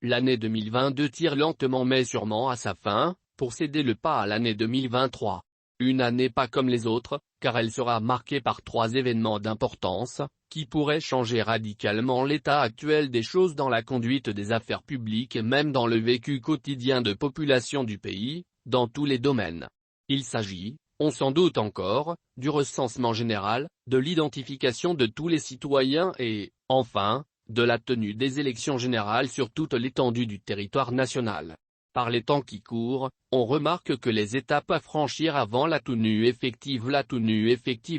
l'année 2022 tire lentement mais sûrement à sa fin, pour céder le pas à l'année 2023. Une année pas comme les autres, car elle sera marquée par 3 événements d'importance, qui pourraient changer radicalement l'état actuel des choses dans la conduite des affaires publiques et même dans le vécu quotidien de population du pays, dans tous les domaines. Il s'agit, on s'en doute encore, du recensement général, de l'identification de tous les citoyens et, enfin, de la tenue des élections générales sur toute l'étendue du territoire national. Par les temps qui courent, on remarque que les étapes à franchir avant la tenue effective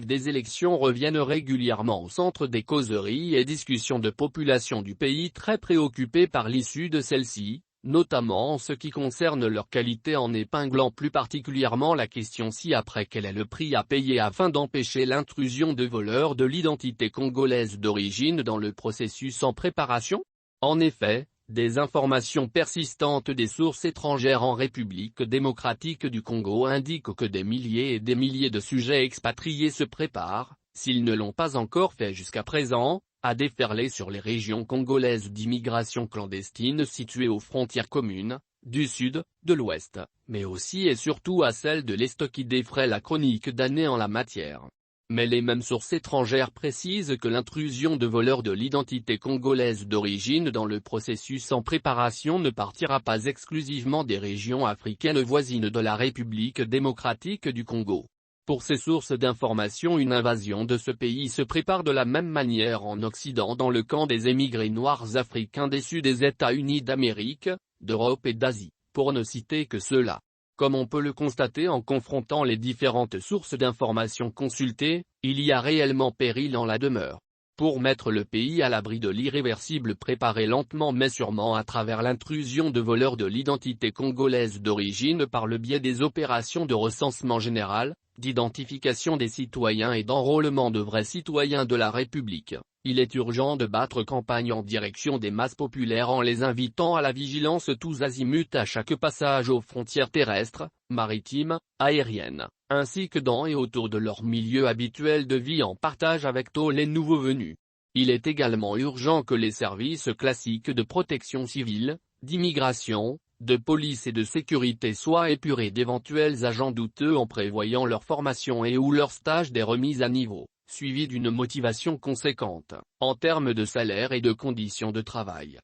des élections reviennent régulièrement au centre des causeries et discussions de populations du pays très préoccupées par l'issue de celles-ci, notamment en ce qui concerne leur qualité, en épinglant plus particulièrement la question ci-après: quel est le prix à payer afin d'empêcher l'intrusion de voleurs de l'identité congolaise d'origine dans le processus en préparation? En effet, des informations persistantes des sources étrangères en République démocratique du Congo indiquent que des milliers et des milliers de sujets expatriés se préparent, s'ils ne l'ont pas encore fait jusqu'à présent, à déferler sur les régions congolaises d'immigration clandestine situées aux frontières communes, du sud, de l'ouest, mais aussi et surtout à celles de l'est qui défraient la chronique d'années en la matière. Mais les mêmes sources étrangères précisent que l'intrusion de voleurs de l'identité congolaise d'origine dans le processus en préparation ne partira pas exclusivement des régions africaines voisines de la République démocratique du Congo. Pour ces sources d'information, une invasion de ce pays se prépare de la même manière en Occident dans le camp des émigrés noirs africains déçus des États-Unis d'Amérique, d'Europe et d'Asie, pour ne citer que ceux-là. Comme on peut le constater en confrontant les différentes sources d'information consultées, il y a réellement péril en la demeure. Pour mettre le pays à l'abri de l'irréversible préparé lentement mais sûrement à travers l'intrusion de voleurs de l'identité congolaise d'origine par le biais des opérations de recensement général, d'identification des citoyens et d'enrôlement de vrais citoyens de la République, il est urgent de battre campagne en direction des masses populaires en les invitant à la vigilance tous azimuts à chaque passage aux frontières terrestres, maritimes, aériennes, ainsi que dans et autour de leur milieu habituel de vie en partage avec tous les nouveaux venus. Il est également urgent que les services classiques de protection civile, d'immigration, de police et de sécurité soient épurés d'éventuels agents douteux en prévoyant leur formation et ou leur stage des remises à niveau, suivis d'une motivation conséquente, en termes de salaire et de conditions de travail.